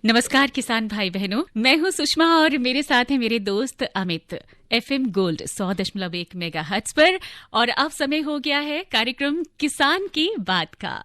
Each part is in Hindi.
नमस्कार किसान भाई बहनों, मैं हूं सुषमा और मेरे साथ है मेरे दोस्त अमित। FM गोल्ड 100.1 मेगाहर्ट्ज पर और अब समय हो गया है कार्यक्रम किसान की बात का।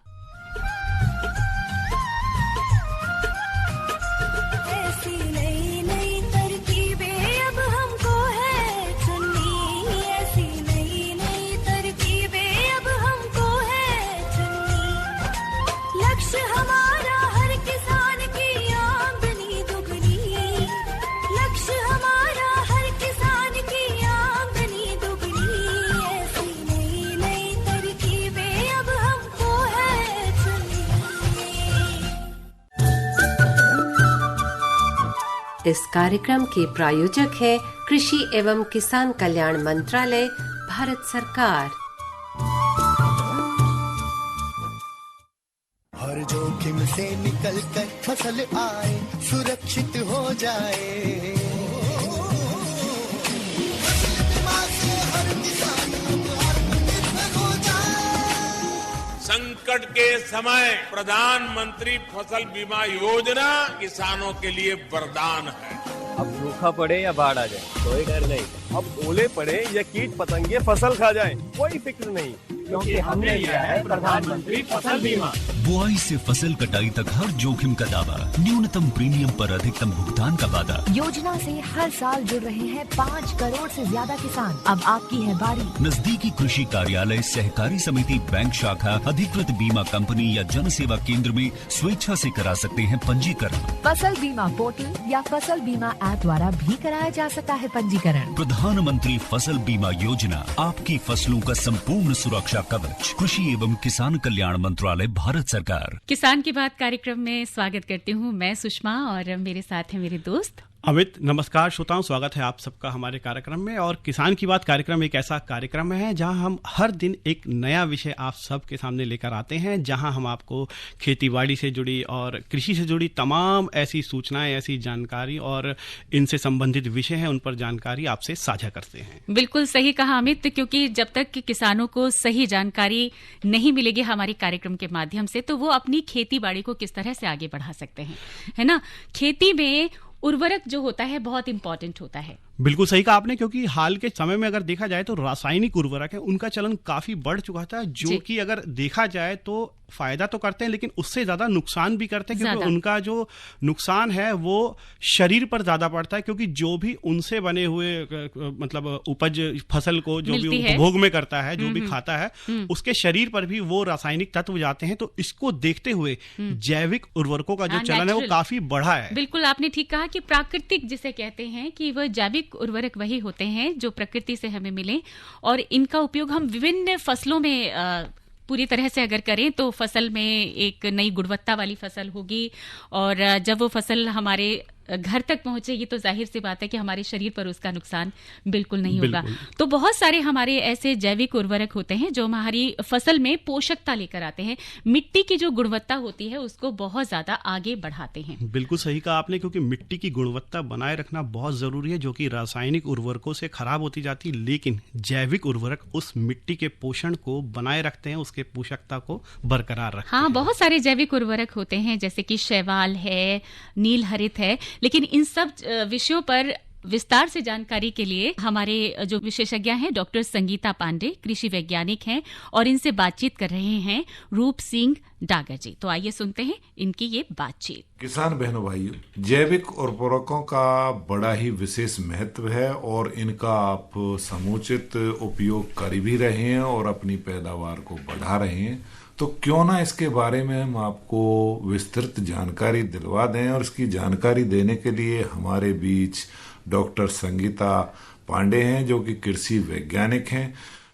इस कार्यक्रम के प्रायोजक है कृषि एवं किसान कल्याण मंत्रालय, भारत सरकार। हर जोखिम से निकल कर फसल आए, सुरक्षित हो जाए। फसल बीमा से हर किसान अब आत्मनिर्भर हो जाए। संकट के समय प्रधानमंत्री फसल बीमा योजना किसानों के लिए वरदान है। अब सूखा पड़े या बाढ़ आ जाए कोई डर नहीं, अब ओले पड़े या कीट पतंगे फसल खा जाए कोई फिक्र नहीं, क्योंकि हमने लिया है प्रधानमंत्री फसल बीमा। बुआई से फसल कटाई तक हर जोखिम का दावा, न्यूनतम प्रीमियम पर अधिकतम भुगतान का वादा। योजना से हर साल जुड़ रहे हैं 5 करोड़ से ज्यादा किसान। अब आपकी है बारी। नजदीकी कृषि कार्यालय, सहकारी समिति, बैंक शाखा, अधिकृत बीमा कंपनी या जन सेवा केंद्र में स्वेच्छा से करा सकते हैं पंजीकरण। फसल बीमा पोर्टल या फसल बीमा ऐप द्वारा भी कराया जा सकता है पंजीकरण। प्रधानमंत्री फसल बीमा योजना, आपकी फसलों का संपूर्ण सुरक्षा कवच। कृषि एवं किसान कल्याण मंत्रालय, भारत सरकार। किसान की बात कार्यक्रम में स्वागत करती हूँ मैं सुषमा और मेरे साथ है मेरे दोस्त अमित। नमस्कार श्रोताओं, स्वागत है आप सबका हमारे कार्यक्रम में। और किसान की बात कार्यक्रम एक ऐसा कार्यक्रम है जहां हम हर दिन एक नया विषय आप सबके सामने लेकर आते हैं, जहां हम आपको खेतीबाड़ी से जुड़ी और कृषि से जुड़ी तमाम ऐसी सूचनाएं, ऐसी जानकारी और इनसे संबंधित विषय हैं, उन पर जानकारी आपसे साझा करते हैं। बिल्कुल सही कहा अमित, क्योंकि जब तक किसानों को सही जानकारी नहीं मिलेगी हमारे कार्यक्रम के माध्यम से, तो वो अपनी खेतीबाड़ी को किस तरह से आगे बढ़ा सकते हैं, है ना। खेती में उर्वरक जो होता है बहुत इंपॉर्टेंट होता है। बिल्कुल सही कहा आपने, क्योंकि हाल के समय में अगर देखा जाए तो रासायनिक उर्वरक है, उनका चलन काफी बढ़ चुका था, जो कि अगर देखा जाए तो फायदा तो करते हैं लेकिन उससे ज्यादा नुकसान भी करते हैं, क्योंकि उनका जो नुकसान है वो शरीर पर ज्यादा पड़ता है, क्योंकि जो भी उनसे बने हुए मतलब उपज फसल को जो भी उपभोग में करता है, जो भी खाता है, उसके शरीर पर भी वो रासायनिक तत्व जाते हैं। तो इसको देखते हुए जैविक उर्वरकों का जो चलन है वो काफी बढ़ा है। बिल्कुल आपने ठीक कहा कि प्राकृतिक जिसे कहते हैं कि वह जैविक उर्वरक वही होते हैं जो प्रकृति से हमें मिले, और इनका उपयोग हम विभिन्न फसलों में पूरी तरह से अगर करें तो फसल में एक नई गुणवत्ता वाली फसल होगी, और जब वो फसल हमारे घर तक पहुंचेगी तो जाहिर सी बात है कि हमारे शरीर पर उसका नुकसान बिल्कुल नहीं होगा। तो बहुत सारे हमारे ऐसे जैविक उर्वरक होते हैं जो हमारी फसल में पोषकता लेकर आते हैं, मिट्टी की जो गुणवत्ता होती है उसको बहुत ज्यादा आगे बढ़ाते हैं। बिल्कुल सही कहा आपने, क्योंकि मिट्टी की गुणवत्ता बनाए रखना बहुत जरूरी है, जो कि रासायनिक उर्वरकों से खराब होती जाती है, लेकिन जैविक उर्वरक उस मिट्टी के पोषण को बनाए रखते हैं, उसके पोषकता को बरकरार रखते हैं। बहुत सारे जैविक उर्वरक होते हैं, जैसे कि शैवाल है, नील हरित है, लेकिन इन सब विषयों पर विस्तार से जानकारी के लिए हमारे जो विशेषज्ञ हैं डॉक्टर संगीता पांडे, कृषि वैज्ञानिक हैं, और इनसे बातचीत कर रहे हैं रूप सिंह डागर जी। तो आइए सुनते हैं इनकी ये बातचीत। किसान बहनों भाइयों, जैविक उर्वरकों का बड़ा ही विशेष महत्व है और इनका आप समुचित उपयोग कर भी रहे हैं और अपनी पैदावार को बढ़ा रहे हैं। तो क्यों ना इसके बारे में हम आपको विस्तृत जानकारी दिलवा दें, और इसकी जानकारी देने के लिए हमारे बीच डॉक्टर संगीता पांडे हैं, जो कि कृषि वैज्ञानिक हैं।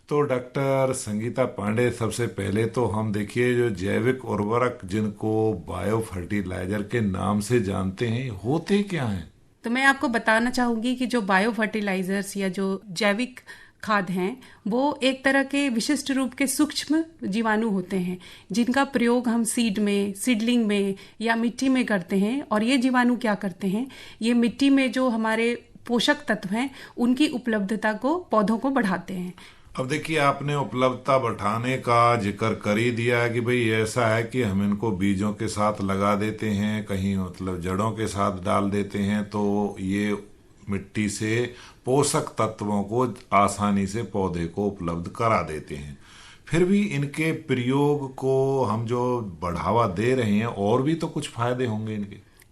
तो डॉक्टर संगीता पांडे, सबसे पहले तो हम देखिए जो जैविक उर्वरक जिनको बायो फर्टिलाइजर के नाम से जानते हैं, होते क्या हैं? तो मैं आपको बताना चाहूंगी कि जो बायो फर्टिलाइजर्स या जो जैविक खाद हैं वो एक तरह के विशिष्ट रूप के सूक्ष्म जीवाणु होते हैं, जिनका प्रयोग हम सीड में, सीडलिंग में या मिट्टी में करते हैं। और ये जीवाणु क्या करते हैं, ये मिट्टी में जो हमारे पोषक तत्व हैं उनकी उपलब्धता को, पौधों को बढ़ाते हैं। अब देखिए, आपने उपलब्धता बढ़ाने का जिक्र कर ही दिया है कि भाई ऐसा है कि हम इनको बीजों के साथ लगा देते हैं, कहीं मतलब जड़ों के साथ डाल देते हैं, तो ये मिट्टी से पोषक तत्वों को आसानी से पौधे को उपलब्ध करा देते हैं। फिर भी इनके प्रयोग को हम जो बढ़ावा दे रहे हैं, और भी तो कुछ फायदे होंगे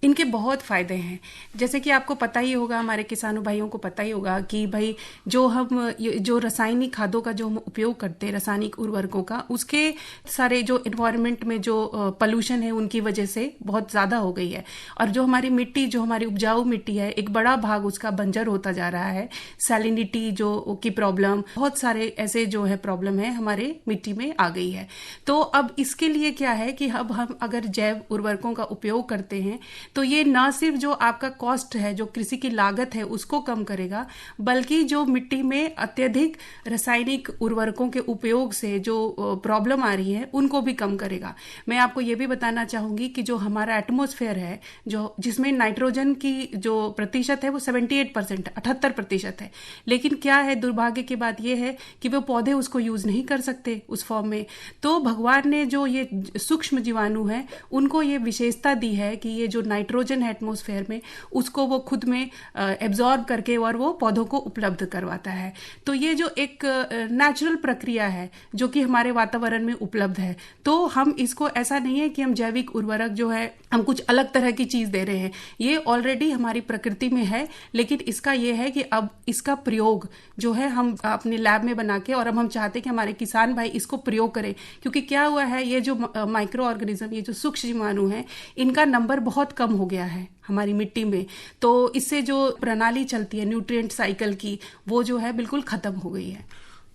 इनके बहुत फायदे हैं। जैसे कि आपको पता ही होगा, हमारे किसानों भाइयों को पता ही होगा कि भाई जो रासायनिक खादों का जो हम उपयोग करते हैं, रासायनिक उर्वरकों का, उसके सारे जो एनवायरनमेंट में जो पोल्यूशन है उनकी वजह से बहुत ज़्यादा हो गई है। और जो हमारी मिट्टी, जो हमारी उपजाऊ मिट्टी है, एक बड़ा भाग उसका बंजर होता जा रहा है। सैलिनिटी जो की प्रॉब्लम, बहुत सारे ऐसे जो है प्रॉब्लम है हमारे मिट्टी में आ गई है। तो अब इसके लिए क्या है कि अब हम अगर जैव उर्वरकों का उपयोग करते हैं तो ये ना सिर्फ जो आपका कॉस्ट है, जो कृषि की लागत है, उसको कम करेगा, बल्कि जो मिट्टी में अत्यधिक रासायनिक उर्वरकों के उपयोग से जो प्रॉब्लम आ रही है उनको भी कम करेगा। मैं आपको ये भी बताना चाहूंगी कि जो हमारा एटमॉस्फेयर है, जो जिसमें नाइट्रोजन की जो प्रतिशत है वो 78%, 78% है। लेकिन क्या है, दुर्भाग्य की बात यह है कि वो पौधे उसको यूज नहीं कर सकते उस फॉर्म में। तो भगवान ने जो ये सूक्ष्म जीवाणु है उनको ये विशेषता दी है कि ये जो नाइट्रोजन है एटमॉस्फेयर में, उसको वो खुद में एब्जॉर्ब करके और वो पौधों को उपलब्ध करवाता है। तो ये जो एक नेचुरल प्रक्रिया है जो कि हमारे वातावरण में उपलब्ध है, तो हम इसको, ऐसा नहीं है कि हम जैविक उर्वरक जो है हम कुछ अलग तरह की चीज दे रहे हैं, ये ऑलरेडी हमारी प्रकृति में है। लेकिन इसका ये है कि अब इसका प्रयोग जो है हम अपने लैब में बना के, और अब हम चाहते हैं कि हमारे किसान भाई इसको प्रयोग करें। क्योंकि क्या हुआ है, ये जो माइक्रो ऑर्गेनिज्म, ये जो सूक्ष्म जीवाणु है, इनका नंबर बहुत कम हो गया है हमारी मिट्टी में। तो इससे जो प्रणाली चलती है न्यूट्रिएंट साइकिल की, वो जो है बिल्कुल खत्म हो गई है।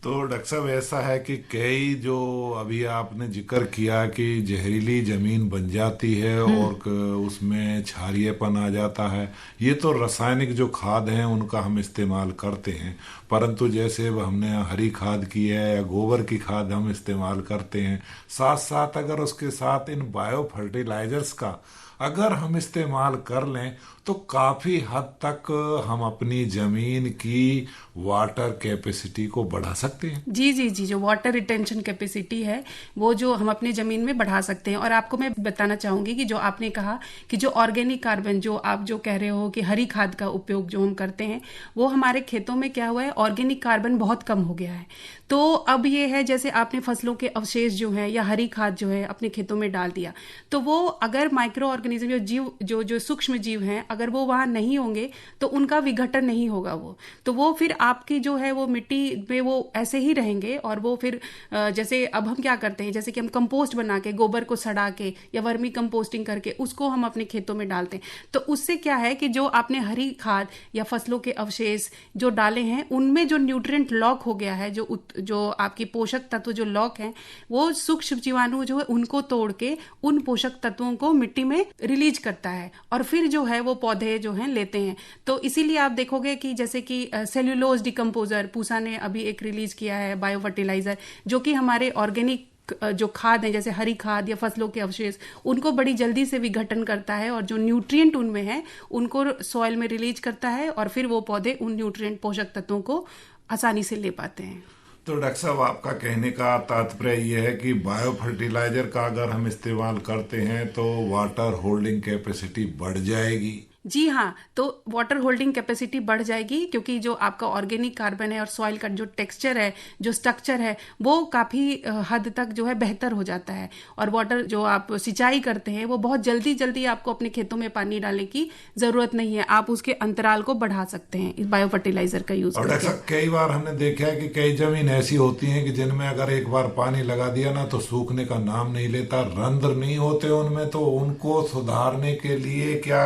तो डॉक्टर साहब, ऐसा है कि कई जो अभी आपने जिक्र किया कि जहरीली जमीन बन जाती है और उसमें क्षारीयपन आ जाता है, ये तो रासायनिक जो खाद हैं उनका हम इस्तेमाल करते हैं, परंतु जैसे हमने हरी खाद की है या गोबर की खाद हम इस्तेमाल करते हैं, साथ साथ अगर उसके साथ इन बायो फर्टिलाइजर्स का अगर हम इस्तेमाल कर लें तो काफी हद तक हम अपनी जमीन की वाटर कैपेसिटी को बढ़ा सकते हैं। जी जी जी, जो वाटर रिटेंशन कैपेसिटी है वो जो हम अपनी जमीन में बढ़ा सकते हैं। और आपको मैं बताना चाहूंगी कि जो आपने कहा कि जो ऑर्गेनिक कार्बन, जो आप जो कह रहे हो कि हरी खाद का उपयोग जो हम करते हैं, वो हमारे खेतों में क्या हुआ है, ऑर्गेनिक कार्बन बहुत कम हो गया है। तो अब ये है, जैसे आपने फसलों के अवशेष जो है या हरी खाद जो है अपने खेतों में डाल दिया, तो वो अगर माइक्रो ऑर्गेनिज्म, जो जीव, जो सूक्ष्म जीव हैं, अगर वो वहां नहीं होंगे तो उनका विघटन नहीं होगा। वो तो फिर आपकी जो है वो मिट्टी में वो ऐसे ही रहेंगे। और वो फिर जैसे अब हम क्या करते हैं, जैसे कि हम कंपोस्ट बना के, गोबर को सड़ा के या वर्मी कंपोस्टिंग करके उसको हम अपने खेतों में डालते हैं, तो उससे क्या है कि जो आपने हरी खाद या फसलों के अवशेष जो डाले हैं, उनमें जो न्यूट्रिएंट लॉक हो गया है, जो आपकी पोषक तत्व जो लॉक हैं, वो सूक्ष्म जीवाणु जो है उनको तोड़ के उन पोषक तत्वों को मिट्टी में रिलीज करता है, और फिर जो है वो पौधे जो हैं लेते हैं। तो इसीलिए आप देखोगे कि जैसे कि सेल्यूलोज डिकम्पोजर, पूसा ने अभी एक रिलीज किया है बायो फर्टिलाइजर, जो कि हमारे ऑर्गेनिक जो खाद है, जैसे हरी खाद या फसलों के अवशेष, उनको बड़ी जल्दी से विघटन करता है और जो न्यूट्रिएंट उनमें है उनको सॉइल में रिलीज करता है, और फिर वो पौधे उन न्यूट्रिएंट पोषक तत्वों को आसानी से ले पाते हैं। तो डॉक्टर साहब, आपका कहने का तात्पर्य यह है कि बायो फर्टिलाइजर का अगर हम इस्तेमाल करते हैं तो वाटर होल्डिंग कैपेसिटी बढ़ जाएगी। जी हाँ, तो वाटर होल्डिंग कैपेसिटी बढ़ जाएगी, क्योंकि जो आपका ऑर्गेनिक कार्बन है और सॉइल का जो टेक्सचर है, जो स्ट्रक्चर है, वो काफ़ी हद तक जो है बेहतर हो जाता है। और वाटर जो आप सिंचाई करते हैं वो बहुत जल्दी आपको अपने खेतों में पानी डालने की ज़रूरत नहीं है, आप उसके अंतराल को बढ़ा सकते हैं इस बायो फर्टिलाइजर का यूज़ करके। और कई बार हमने देखा है कि कई जमीन ऐसी होती हैं कि जिनमें अगर एक बार पानी लगा दिया ना तो सूखने का नाम नहीं लेता, रंध्र नहीं होते उनमें, तो उनको सुधारने के लिए क्या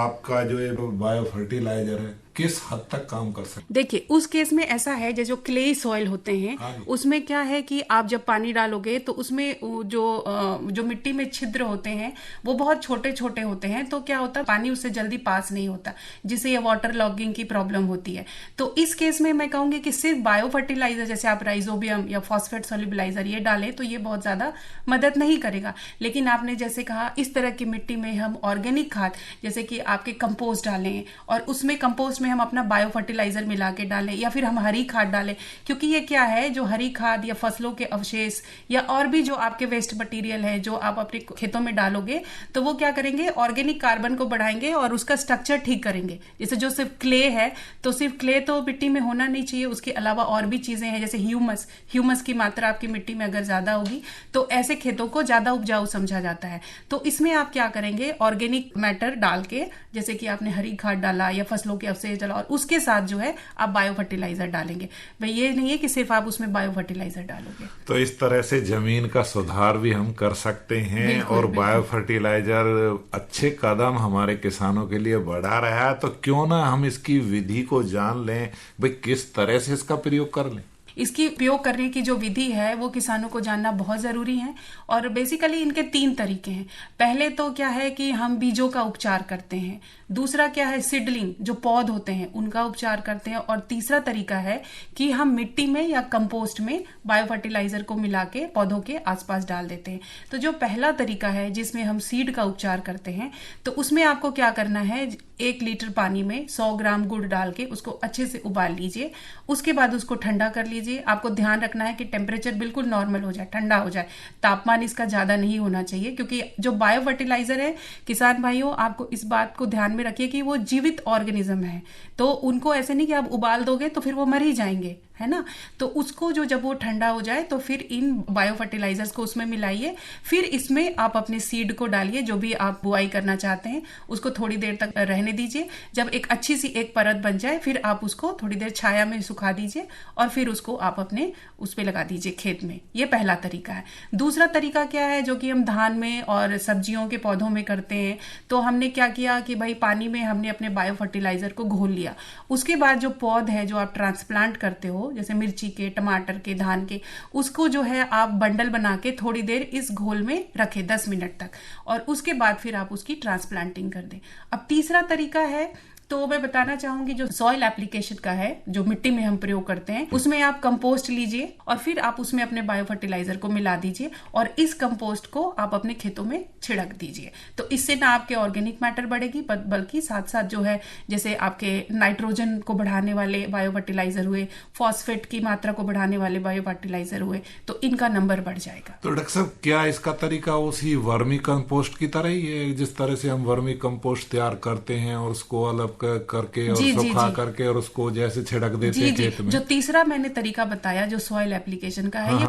आपका जो ये बायो फर्टिलाइजर है किस हद तक काम कर सकते? देखिए, उस केस में ऐसा है, जो क्ले सॉइल होते हैं, उसमें क्या है कि आप जब पानी डालोगे तो उसमें जो मिट्टी में छिद्र होते हैं वो बहुत छोटे छोटे होते हैं, तो क्या होता है, पानी उससे जल्दी पास नहीं होता, जिससे ये वाटर लॉगिंग की प्रॉब्लम होती है। तो इस केस में मैं कहूंगी कि सिर्फ बायो फर्टिलाइजर, जैसे आप राइजोबियम या फॉस्फेट सोल्युबलाइजर ये डालें तो ये बहुत ज्यादा मदद नहीं करेगा। लेकिन आपने जैसे कहा, इस तरह की मिट्टी में हम ऑर्गेनिक खाद, जैसे कि आपके कंपोस्ट डालें, और उसमें कंपोस्ट उसमें हम अपना बायो फर्टिलाइजर मिला के डालें या फिर हम हरी खाद डालें, क्योंकि ये क्या है, जो हरी खाद या फसलों के अवशेष या और भी जो आपके वेस्ट मटेरियल है जो आप अपने खेतों में डालोगे, तो वो क्या करेंगे, ऑर्गेनिक कार्बन को बढ़ाएंगे और उसका स्ट्रक्चर ठीक करेंगे। जैसे जो सिर्फ क्ले है, तो सिर्फ क्ले तो मिट्टी में होना नहीं चाहिए, उसके अलावा और भी चीजें हैं, जैसे ह्यूमस की मात्रा आपकी मिट्टी में अगर ज्यादा होगी तो ऐसे खेतों को ज्यादा उपजाऊ समझा जाता है। तो इसमें आप क्या करेंगे, ऑर्गेनिक मैटर डाल के, जैसे कि आपने हरी खाद डाला या फसलों के अवशेष डाला, और उसके साथ जो है आप बायो फर्टिलाइजर डालेंगे। भाई ये नहीं है कि सिर्फ आप उसमें बायो फर्टिलाइजर डालोगे। तो इस तरह से जमीन का सुधार भी हम कर सकते हैं और बायो फर्टिलाइजर अच्छे कदम हमारे किसानों के लिए बढ़ा रहा है। तो क्यों ना हम इसकी विधि को जान लें, भाई किस तरह से इसका प्रयोग कर लें। इसकी उपयोग करने की जो विधि है वो किसानों को जानना बहुत जरूरी है। और बेसिकली इनके 3 तरीके हैं। पहले तो क्या है कि हम बीजों का उपचार करते हैं, दूसरा क्या है, सीडलिंग जो पौध होते हैं उनका उपचार करते हैं, और तीसरा तरीका है कि हम मिट्टी में या कंपोस्ट में बायो फर्टिलाइजर को मिला के पौधों के आसपास डाल देते हैं। तो जो पहला तरीका है जिसमें हम सीड का उपचार करते हैं, तो उसमें आपको क्या करना है, 1 लीटर पानी में 100 ग्राम गुड़ डाल के उसको अच्छे से उबाल लीजिए। उसके बाद उसको ठंडा कर लीजिए। आपको ध्यान रखना है कि टेम्परेचर बिल्कुल नॉर्मल हो जाए, ठंडा हो जाए, तापमान इसका ज्यादा नहीं होना चाहिए, क्योंकि जो बायो फर्टिलाइजर है, किसान भाइयों आपको इस बात को ध्यान में रखिए कि वो जीवित ऑर्गेनिज्म है। तो उनको ऐसे नहीं कि आप उबाल दोगे तो फिर वो मर ही जाएंगे, है ना। तो उसको जब वो ठंडा हो जाए तो फिर इन बायो फर्टिलाइजर्स को उसमें मिलाइए। फिर इसमें आप अपने सीड को डालिए, जो भी आप बुआई करना चाहते हैं उसको थोड़ी देर तक रहने दीजिए। जब एक अच्छी सी एक परत बन जाए फिर आप उसको थोड़ी देर छाया में सुखा दीजिए और फिर उसको आप अपने उस पे लगा दीजिए खेत में। ये पहला तरीका है। दूसरा तरीका क्या है, जो कि हम धान में और सब्जियों के पौधों में करते हैं। तो हमने क्या किया कि भाई पानी में हमने अपने बायो फर्टिलाइजर को घोल लिया। उसके बाद जो पौध है जो आप ट्रांसप्लांट करते हो, जैसे मिर्ची के, टमाटर के, धान के, उसको जो है आप बंडल बना के थोड़ी देर इस घोल में रखें 10 मिनट तक, और उसके बाद फिर आप उसकी ट्रांसप्लांटिंग कर दें। अब तीसरा तरीका है, तो मैं बताना चाहूंगी जो सॉइल एप्लीकेशन का है, जो मिट्टी में हम प्रयोग करते हैं, उसमें आप कंपोस्ट लीजिए और फिर आप उसमें अपने बायो फर्टिलाइजर को मिला दीजिए और इस कंपोस्ट को आप अपने खेतों में छिड़क दीजिए। तो इससे ना आपके ऑर्गेनिक मैटर बढ़ेगी, बल्कि साथ साथ जो है जैसे आपके नाइट्रोजन को बढ़ाने वाले बायो फर्टिलाइजर हुए, फॉस्फेट की मात्रा को बढ़ाने वाले बायो फर्टिलाइजर हुए, तो इनका नंबर बढ़ जाएगा। तो डॉक्टर साहब, क्या इसका तरीका उसी वर्मी कंपोस्ट की तरह ही है, जिस तरह से हम वर्मी कंपोस्ट तैयार करते हैं और उसको अलग करके और सुखा करके और उसको जैसे छिड़क देते हैं खेत में? जो तीसरा मैंने तरीका बताया जो सॉइल एप्लीकेशन का है, ये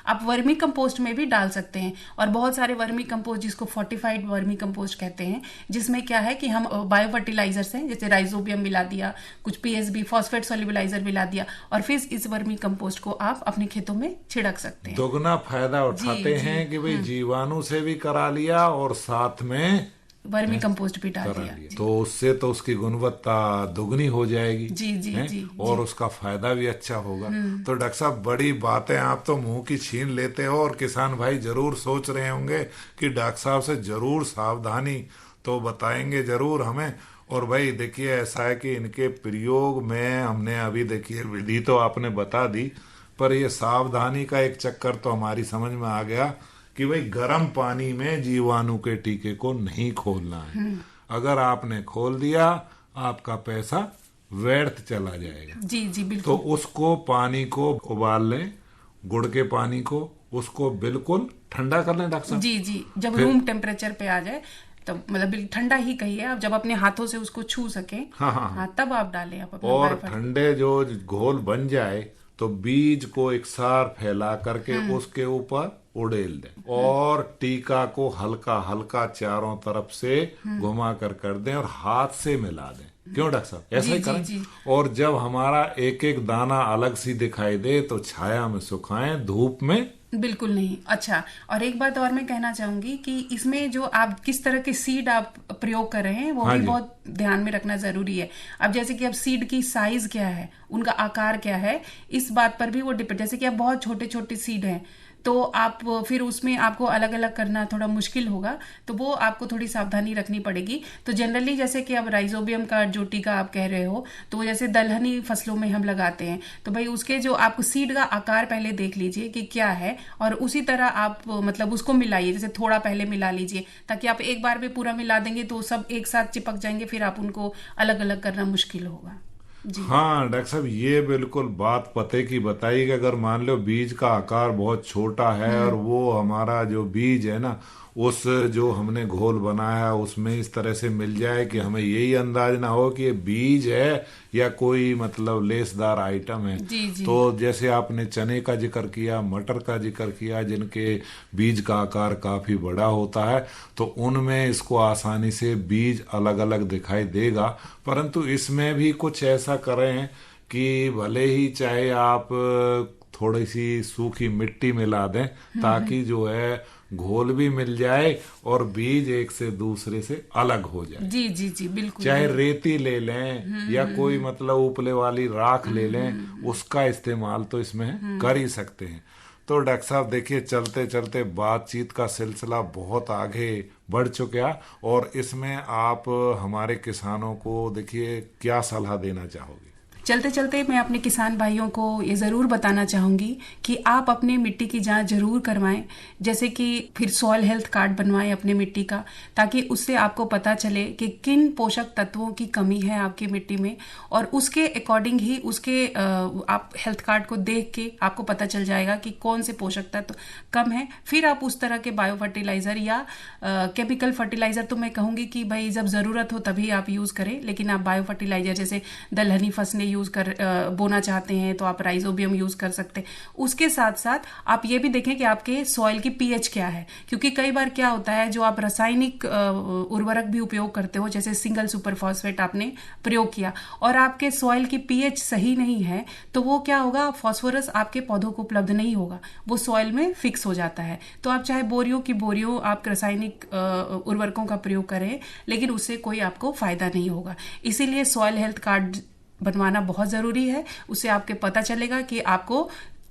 आप वर्मी कंपोस्ट में भी डाल सकते हैं। और बहुत सारे वर्मी कंपोस्ट जिसको फोर्टिफाइड वर्मी कंपोस्ट कहते हैं, जिसमें क्या है कि हम बायो फर्टिलाइजर्स हैं, जैसे राइजोबियम मिला दिया, कुछ पीएसबी फॉस्फेट सोल्युबलाइजर मिला दिया, और फिर इस वर्मी कंपोस्ट को आप अपने खेतों में छिड़क सकते हैं। दोगुना फायदा उठाते हैं कि भाई जीवाणु से भी करा लिया और साथ में वर्मी कंपोस्ट भी डाल दिया। तो उससे तो उसकी गुणवत्ता दुगनी हो जाएगी। जी, और उसका फायदा भी अच्छा होगा। तो डॉक्टर साहब, बड़ी बातें आप तो मुंह की छीन लेते हो, और किसान भाई जरूर सोच रहे होंगे कि डॉक्टर साहब से जरूर सावधानी तो बताएंगे जरूर हमें। और भाई देखिए, ऐसा है कि इनके प्रयोग में हमने अभी देखिए विधि तो आपने बता दी, पर ये सावधानी का एक चक्कर तो हमारी समझ में आ गया कि भाई गर्म पानी में जीवाणु के टीके को नहीं खोलना है। अगर आपने खोल दिया, आपका पैसा व्यर्थ चला जाएगा। जी बिल्कुल। तो उसको पानी को उबाल लें, गुड़ के पानी को, उसको बिल्कुल ठंडा कर लें डॉक्टर साहब। जी, जब रूम टेम्परेचर पे आ जाए, तो मतलब ठंडा ही कहिए आप, जब अपने हाथों से उसको छू सके, हाँ, तब आप डालें आप अपना। और ठंडे जो घोल बन जाए तो बीज को एक सार फैला करके उसके ऊपर उड़ेल दें और टीका को हल्का हल्का चारों तरफ से घुमा कर दें और हाथ से मिला दें। क्यों डॉक्टर साहब, ऐसा ही करें। और जब हमारा एक एक दाना अलग सी दिखाई दे तो छाया में सुखाएं, धूप में बिल्कुल नहीं। अच्छा, और एक बात और मैं कहना चाहूंगी कि इसमें जो आप किस तरह के सीड आप प्रयोग कर रहे हैं वो भी बहुत ध्यान में रखना जरूरी है। अब जैसे कि अब सीड की साइज क्या है, उनका आकार क्या है, इस बात पर भी वो डिपेंड। जैसे कि अब बहुत छोटे छोटे सीड हैं तो आप फिर उसमें आपको अलग अलग करना थोड़ा मुश्किल होगा, तो वो आपको थोड़ी सावधानी रखनी पड़ेगी। तो जनरली जैसे कि अब राइजोबियम का जो टीका आप कह रहे हो, तो वो जैसे दलहनी फसलों में हम लगाते हैं, तो भाई उसके जो आपको सीड का आकार पहले देख लीजिए कि क्या है, और उसी तरह आप मतलब उसको मिलाइए। जैसे थोड़ा पहले मिला लीजिए, ताकि आप एक बार में पूरा मिला देंगे तो सब एक साथ चिपक जाएंगे, फिर आप उनको अलग अलग करना मुश्किल होगा। जी हाँ डॉक्टर साहब, ये बिल्कुल बात पते की बताई कि अगर मान लो बीज का आकार बहुत छोटा है और वो हमारा जो बीज है ना, उस जो हमने घोल बनाया है उसमें इस तरह से मिल जाए कि हमें यही अंदाज ना हो कि ये बीज है या कोई मतलब लेसदार आइटम है। जी जी। तो जैसे आपने चने का जिक्र किया, मटर का जिक्र किया, जिनके बीज का आकार काफी बड़ा होता है, तो उनमें इसको आसानी से बीज अलग अलग दिखाई देगा। परंतु इसमें भी कुछ ऐसा करें कि भले ही चाहे आप थोड़ी सी सूखी मिट्टी मिला दें, ताकि जो है घोल भी मिल जाए और बीज एक से दूसरे से अलग हो जाए। जी जी जी बिल्कुल। चाहे रेती ले लें या कोई मतलब उपले वाली राख ले लें, उसका इस्तेमाल तो इसमें कर ही सकते हैं। तो डॉक्टर साहब देखिए, चलते चलते बातचीत का सिलसिला बहुत आगे बढ़ चुका, और इसमें आप हमारे किसानों को देखिए क्या सलाह देना चाहोगे? चलते चलते मैं अपने किसान भाइयों को ये ज़रूर बताना चाहूँगी कि आप अपने मिट्टी की जांच ज़रूर करवाएं। जैसे कि फिर सॉइल हेल्थ कार्ड बनवाएं अपने मिट्टी का, ताकि उससे आपको पता चले कि किन पोषक तत्वों की कमी है आपकी मिट्टी में, और उसके अकॉर्डिंग ही उसके आप हेल्थ कार्ड को देख के आपको पता चल जाएगा कि कौन से पोषक तत्व कम है। फिर आप उस तरह के बायो फर्टिलाइज़र या केमिकल फर्टिलाइज़र, तो मैं कहूँगी कि भाई जब ज़रूरत हो तभी आप यूज़ करें, लेकिन आप बायो फर्टिलाइज़र जैसे दलहनी फसलें यूज कर बोना चाहते हैं तो आप राइजोबियम यूज कर सकते हैं। उसके साथ साथ आप ये भी देखें कि आपके सॉइल की पीएच क्या है, क्योंकि कई बार क्या होता है जो आप रासायनिक उर्वरक भी उपयोग करते हो, जैसे सिंगल सुपर फॉस्फेट आपने प्रयोग किया और आपके सॉइल की पीएच सही नहीं है, तो वो क्या होगा, फॉस्फोरस आपके पौधों को उपलब्ध नहीं होगा, वो सॉइल में फिक्स हो जाता है। तो आप चाहे बोरियों की बोरियों आप रासायनिक उर्वरकों का प्रयोग करें, लेकिन उससे कोई आपको फायदा नहीं होगा। इसीलिए सॉइल हेल्थ कार्ड बनवाना बहुत जरूरी है। उससे आपके पता चलेगा कि आपको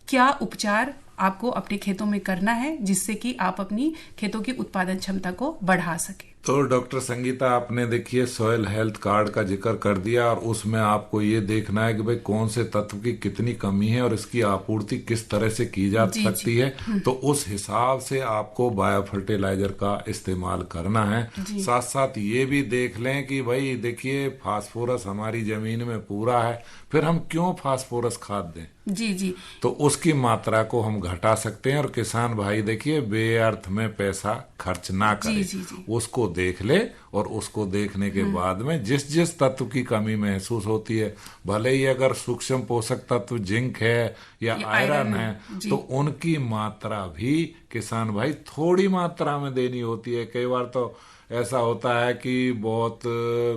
क्या उपचार आपको अपने खेतों में करना है, जिससे कि आप अपनी खेतों की उत्पादन क्षमता को बढ़ा सके। तो डॉक्टर संगीता, आपने देखिए सॉइल हेल्थ कार्ड का जिक्र कर दिया, और उसमें आपको ये देखना है कि भाई कौन से तत्व की कितनी कमी है और इसकी आपूर्ति किस तरह से की जा सकती है। तो उस हिसाब से आपको बायो फर्टिलाइजर का इस्तेमाल करना है। साथ साथ ये भी देख लें कि भाई देखिए फास्फोरस हमारी जमीन में पूरा है, फिर हम क्यों फास्फोरस खाद दें? जी जी। तो उसकी मात्रा को हम घटा सकते हैं, और किसान भाई देखिए बेअर्थ में पैसा खर्च ना करें। उसको देख ले, और उसको देखने के बाद में जिस जिस तत्व की कमी महसूस होती है, भले ही अगर सूक्ष्म पोषक तत्व जिंक है या आयरन है, तो उनकी मात्रा भी किसान भाई थोड़ी मात्रा में देनी होती है। कई बार तो ऐसा होता है कि बहुत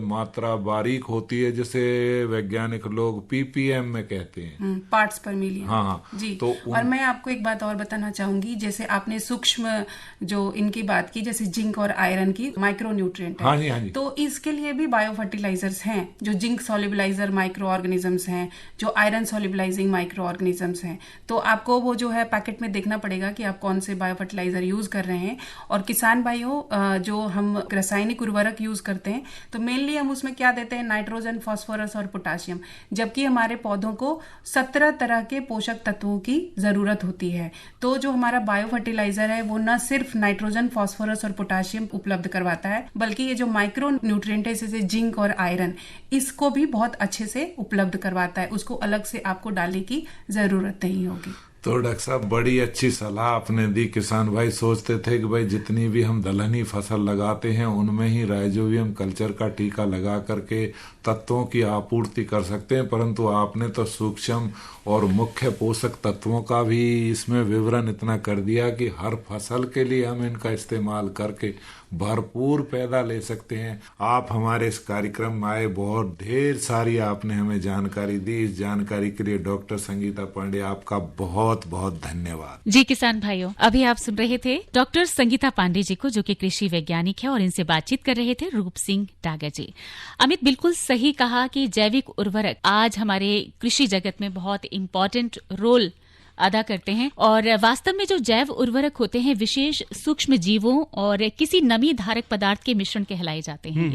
मात्रा बारीक होती है, जिसे वैज्ञानिक लोग पीपीएम में कहते हैं, पार्ट्स पर मिलियन। हाँ जी। तो और मैं आपको एक बात और बताना चाहूंगी, जैसे आपने सूक्ष्म जो इनकी बात की, जैसे जिंक और आयरन की माइक्रो न्यूट्रिएंट है। हाँ जी, हाँ जी। तो इसके लिए भी बायो फर्टिलाइजर्स हैं, जो जिंक सॉल्युबलाइजर माइक्रो ऑर्गेनिजम्स हैं, जो आयरन सॉल्युबलाइजिंग माइक्रो ऑर्गेनिजम्स हैं। तो आपको वो जो है पैकेट में देखना पड़ेगा कि आप कौन से बायो फर्टिलाइजर यूज कर रहे हैं। और किसान भाइयों, जो हम रासायनिक उर्वरक यूज करते हैं, तो मेनली हम उसमें क्या देते हैं, नाइट्रोजन, फास्फोरस और पोटाशियम, जबकि हमारे पौधों को 17 तरह के पोषक तत्वों की जरूरत होती है। तो जो हमारा बायो फर्टिलाइजर है वो न सिर्फ नाइट्रोजन, फास्फोरस और पोटाशियम उपलब्ध करवाता है, बल्कि ये जो माइक्रो न्यूट्रिएंट है जैसे जिंक और आयरन, इसको भी बहुत अच्छे से उपलब्ध करवाता है। उसको अलग से आपको डालने की जरूरत नहीं होगी। तो डॉक्टर साहब बड़ी अच्छी सलाह आपने दी। किसान भाई सोचते थे कि भाई जितनी भी हम दलहनी फसल लगाते हैं उनमें ही राइजोबियम कल्चर का टीका लगा करके तत्वों की आपूर्ति कर सकते हैं, परंतु आपने तो सूक्ष्म और मुख्य पोषक तत्वों का भी इसमें विवरण इतना कर दिया कि हर फसल के लिए हम इनका इस्तेमाल करके भरपूर पैदा ले सकते हैं। आप हमारे इस कार्यक्रम में आए, बहुत ढेर सारी आपने हमें जानकारी दी। इस जानकारी के लिए डॉक्टर संगीता पांडे आपका बहुत बहुत धन्यवाद। जी किसान भाइयों, अभी आप सुन रहे थे डॉक्टर संगीता पांडे जी को, जो कि कृषि वैज्ञानिक है, और इनसे बातचीत कर रहे थे रूप सिंह डागर जी। अमित बिल्कुल सही कहा कि जैविक उर्वरक आज हमारे कृषि जगत में बहुत इम्पोर्टेंट रोल अदा करते हैं। और वास्तव में जो जैव उर्वरक होते हैं विशेष सूक्ष्म जीवों और किसी नमी धारक पदार्थ के मिश्रण कहलाए जाते हैं।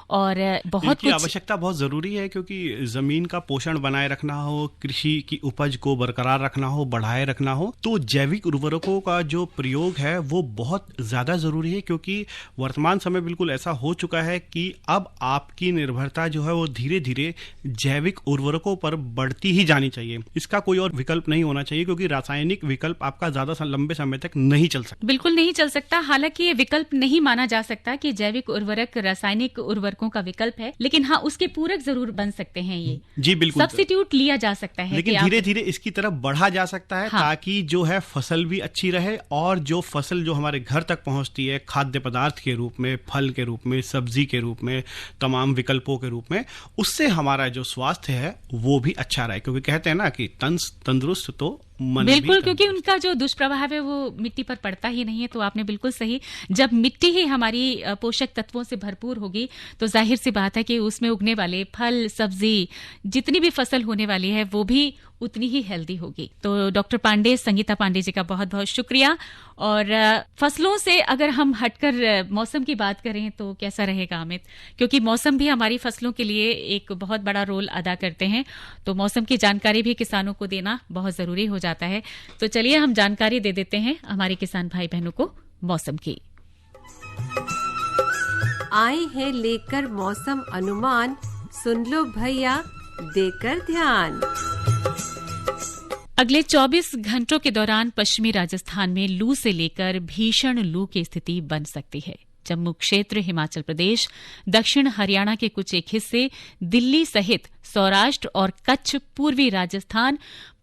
और बहुत कुछ आवश्यकता बहुत जरूरी है, क्योंकि जमीन का पोषण बनाए रखना हो, कृषि की उपज को बरकरार रखना हो, बढ़ाए रखना हो, तो जैविक उर्वरकों का जो प्रयोग है वो बहुत ज्यादा जरूरी है। क्योंकि वर्तमान समय बिल्कुल ऐसा हो चुका है कि अब आपकी निर्भरता जो है वो धीरे धीरे जैविक उर्वरकों पर बढ़ती ही जानी चाहिए। इसका कोई और विकल्प नहीं होना चाहिए, क्योंकि रासायनिक विकल्प आपका ज्यादा लंबे समय तक नहीं चल सकता। बिल्कुल नहीं चल सकता। हालांकि ये विकल्प नहीं माना जा सकता कि जैविक उर्वरक रासायनिक उर्वरक का विकल्प है, लेकिन हाँ उसके पूरक जरूर बन सकते हैं। ये जी बिल्कुल सब्स्टिट्यूट लिया जा सकता है, लेकिन धीरे धीरे इसकी तरफ बढ़ा जा सकता है। हाँ। ताकि जो है फसल भी अच्छी रहे और जो फसल जो हमारे घर तक पहुंचती है खाद्य पदार्थ के रूप में, फल के रूप में, सब्जी के रूप में, तमाम विकल्पों के रूप में, उससे हमारा जो स्वास्थ्य है वो भी अच्छा रहे। क्योंकि कहते हैं ना कि तन तंदुरुस्त तो मन बिल्कुल, क्योंकि उनका जो दुष्प्रभाव है वो मिट्टी पर पड़ता ही नहीं है। तो आपने बिल्कुल सही, जब मिट्टी ही हमारी पोषक तत्वों से भरपूर होगी तो जाहिर सी बात है कि उसमें उगने वाले फल, सब्जी, जितनी भी फसल होने वाली है वो भी उतनी ही हेल्दी होगी। तो डॉक्टर पांडे, संगीता पांडे जी का बहुत बहुत शुक्रिया। और फसलों से अगर हम हटकर मौसम की बात करें तो कैसा रहेगा अमित? क्योंकि मौसम भी हमारी फसलों के लिए एक बहुत बड़ा रोल अदा करते हैं, तो मौसम की जानकारी भी किसानों को देना बहुत जरूरी हो जाता है। तो चलिए हम जानकारी दे देते हैं हमारे किसान भाई बहनों को मौसम की। आए हैं लेकर मौसम अनुमान, सुन लो भैया देकर ध्यान। अगले 24 घंटों के दौरान पश्चिमी राजस्थान में लू से लेकर भीषण लू की स्थिति बन सकती है। जम्मू क्षेत्र, हिमाचल प्रदेश, दक्षिण हरियाणा के कुछ एक हिस्से, दिल्ली सहित सौराष्ट्र और कच्छ, पूर्वी राजस्थान,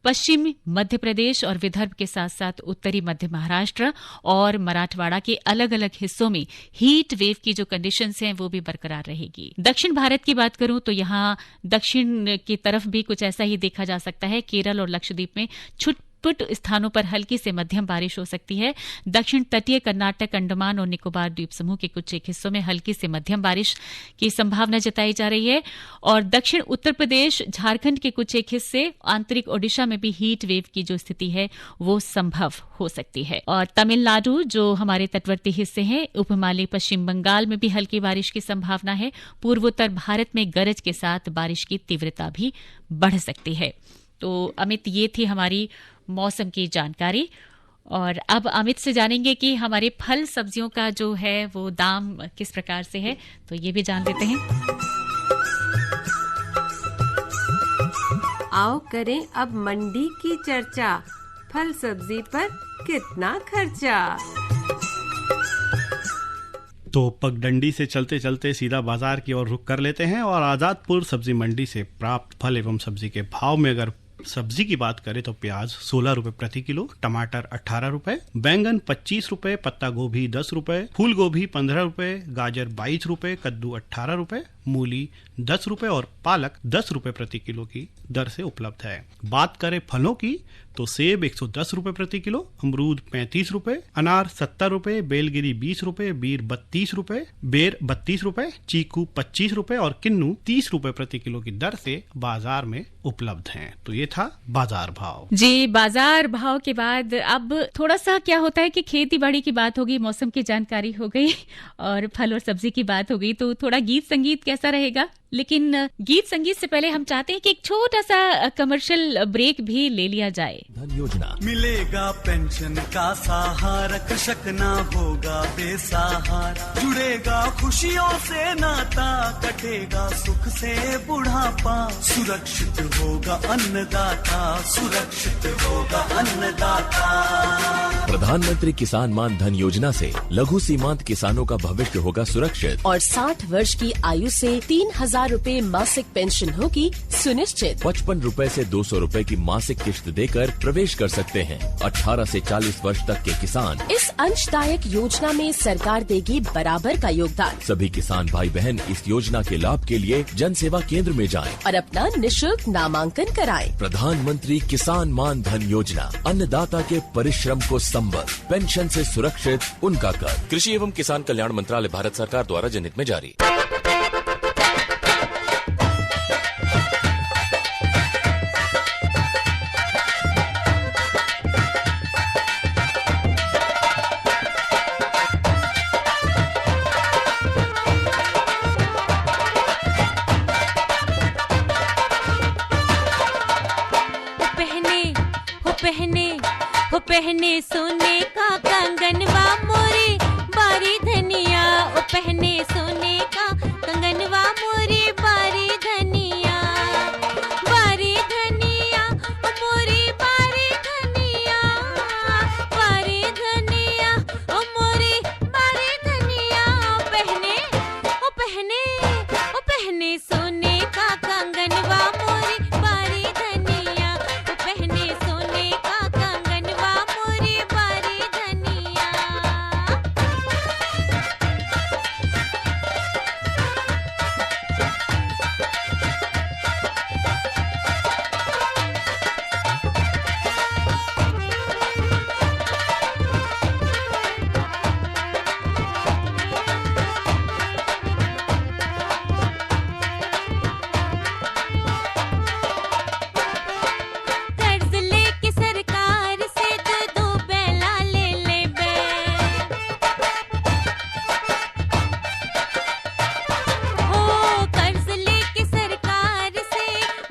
पश्चिमी मध्य प्रदेश और विदर्भ के साथ साथ उत्तरी मध्य महाराष्ट्र और मराठवाड़ा के अलग अलग हिस्सों में हीट वेव की जो कंडीशंस हैं वो भी बरकरार रहेगी। दक्षिण भारत की बात करूं तो यहां दक्षिण की तरफ भी कुछ ऐसा ही देखा जा सकता है। केरल और लक्षद्वीप में छुटपुट स्थानों पर हल्की से मध्यम बारिश हो सकती है। दक्षिण तटीय कर्नाटक, अंडमान और निकोबार द्वीप समूह के कुछ एक हिस्सों में हल्की से मध्यम बारिश की संभावना जताई जा रही है। और दक्षिण उत्तर प्रदेश, झारखंड के कुछ एक हिस्से, आंतरिक ओडिशा में भी हीट वेव की जो स्थिति है वो संभव हो सकती है। और तमिलनाडु, जो हमारे तटवर्ती हिस्से हैं, उपहिमालय पश्चिम बंगाल में भी हल्की बारिश की संभावना है। पूर्वोत्तर भारत में गरज के साथ बारिश की तीव्रता भी बढ़ सकती है। तो अमित, ये थी हमारी मौसम की जानकारी। और अब अमित से जानेंगे कि हमारे फल सब्जियों का जो है वो दाम किस प्रकार से है, तो ये भी जान लेते हैं। आओ करें अब मंडी की चर्चा, फल सब्जी पर कितना खर्चा। तो पगडंडी से चलते चलते सीधा बाजार की ओर रुख कर लेते हैं और आजादपुर सब्जी मंडी से प्राप्त फल एवं सब्जी के भाव में अगर सब्जी की बात करें तो प्याज 16 रुपए प्रति किलो, टमाटर 18 रुपए, बैंगन 25 रुपए, पत्ता गोभी 10 रुपए, फूल गोभी 15 रुपए, गाजर 22 रुपए, कद्दू 18 रुपए, मूली 10 रुपए और पालक 10 रुपए प्रति किलो की दर से उपलब्ध है। बात करें फलों की तो सेब 110 रुपए प्रति किलो, अमरूद 35 रुपए, अनार 70 रुपए, बेलगिरी 20 रुपए, बीर 32 रुपए, बेर 32 रुपए, चीकू 25 रुपए और किन्नू 30 रुपए प्रति किलो की दर से बाजार में उपलब्ध हैं। तो ये था बाजार भाव। जी, बाजार भाव के बाद अब थोड़ा सा क्या होता है कि खेती बाड़ी की बात होगी, मौसम की जानकारी हो गई और फल और सब्जी की बात हो गई, तो थोड़ा गीत संगीत कैसा रहेगा। लेकिन गीत संगीत से पहले हम चाहते हैं कि एक छोटा सा कमर्शियल ब्रेक भी ले लिया जाए। धन योजना मिलेगा पेंशन का सहारा, कृषक ना होगा बेसहारा, जुड़ेगा खुशियों से नाता, कटेगा सुख से बुढ़ापा, सुरक्षित होगा अन्नदाता, सुरक्षित होगा अन्नदाता। प्रधानमंत्री किसान मान धन योजना से लघु सीमांत किसानों का भविष्य होगा सुरक्षित और 60 वर्ष की आयु से 3000 रुपए मासिक पेंशन होगी सुनिश्चित। 55 रुपए से 200 रुपए की मासिक किश्त देकर प्रवेश कर सकते हैं। 18 से 40 वर्ष तक के किसान इस अंशदायक योजना में सरकार देगी बराबर का योगदान। सभी किसान भाई बहन इस योजना के लाभ के लिए जन सेवा केंद्र में जाएं और अपना निःशुल्क नामांकन कराएं। प्रधानमंत्री किसान मान धन योजना, अन्नदाता के परिश्रम को संबल, पेंशन से सुरक्षित उनका कर। कृषि एवं किसान कल्याण मंत्रालय, भारत सरकार द्वारा जनहित में जारी। पहने सोने का कंगनवा मोरी बारी धनिया, ओ पहने सोने का कंगनवा मोरी बारी धनिया, बारी धनिया, ओ मोरी बारी धनिया, बारी धनिया, ओ मोरी बारी धनिया, ओ पहने सोने का कंगनवा मोरी बारी धनिया, ओ पहने सोने का कंगनवा मोरी बारी धनिया। कर्ज लेके सरकार से दो बैला ले बे, हो कर्ज लेके सरकार से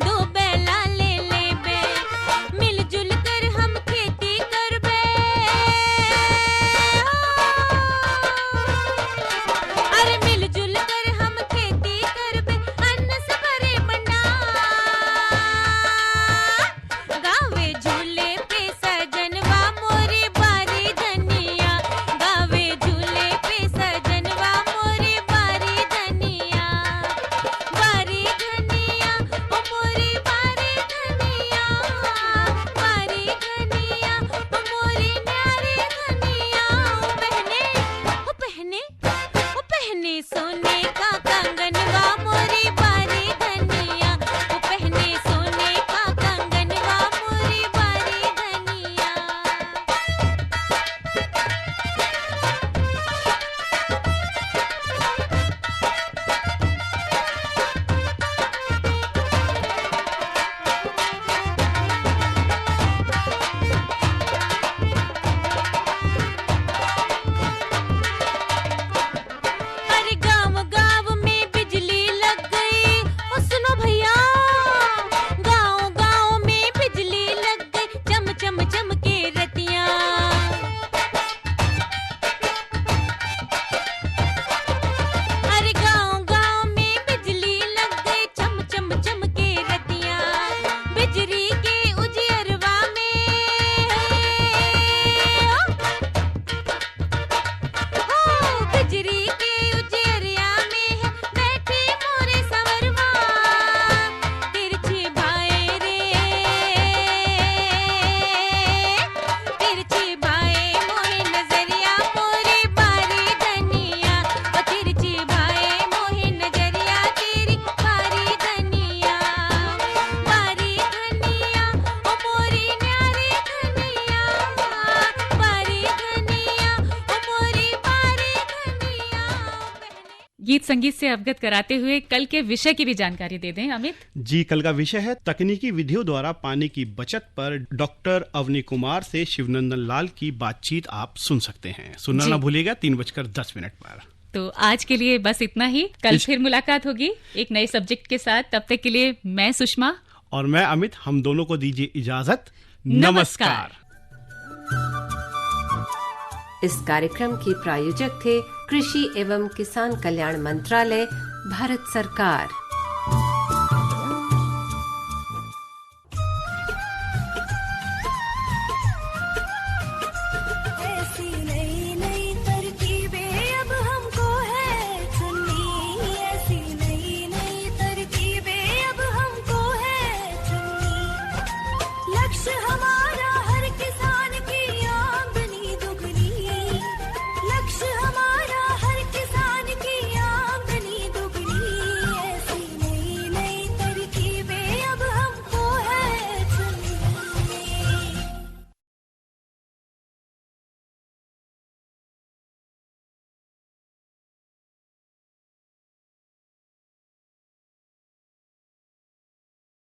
दो बैला ले बे, मिलजुल कर हम खेती कर बे, अरे मिलजुल कर हम खेती कर बे, अन्न से भरे भंडार, गावे झूले पे सजनवा मोरी बारी धनिया, गावे झूले पे सजनवा मोरी बारी धनिया, बारी धनिया, ओ मोरी बारी धनिया, बारी धनिया, ओ मोरी न्यारी धनिया, ओ पहने सोने का कंगनवा मोरी बारी धनिया, ओ पहने सोने का कंगनवा मोरी बारी धनिया। अरे गाँव गाँव में बिजली लग गई, ओ सुनो भैया, गाँव गाँव में बिजली लग गई, चम चम चम के रतियाँ, अरे गाँव गाँव में बिजली लग गई, चम चम चम के रतियाँ, बिजली के उजियरवा में हो बिजली के उजियरिया में है बैठी मोरे संवरवा, तिरछी भाई रे, तिरछी भाई मोहे नजरिया मोरी बारी धनिया, ओ तिरछी भाई मोहे नजरिया तेरी बारी धनिया, बारी धनिया, ओ मोरी न्यारी धनिया, बारी धनिया, ओ मोरी बारी धनिया। गीत संगीत से अवगत कराते हुए कल के विषय की भी जानकारी दे दें अमित। जी, कल का विषय है तकनीकी विधियों द्वारा पानी की बचत पर डॉक्टर अवनी कुमार से शिवनंदन लाल की बातचीत आप सुन सकते हैं। सुनना जी। ना भूलिएगा 3:10 पर। तो आज के लिए बस इतना ही, कल फिर मुलाकात होगी एक नए सब्जेक्ट के साथ। तब तक के लिए मैं सुषमा और मैं अमित, हम दोनों को दीजिए इजाजत। नमस्कार। इस कार्यक्रम के प्रायोजक थे कृषि एवं किसान कल्याण मंत्रालय, भारत सरकार।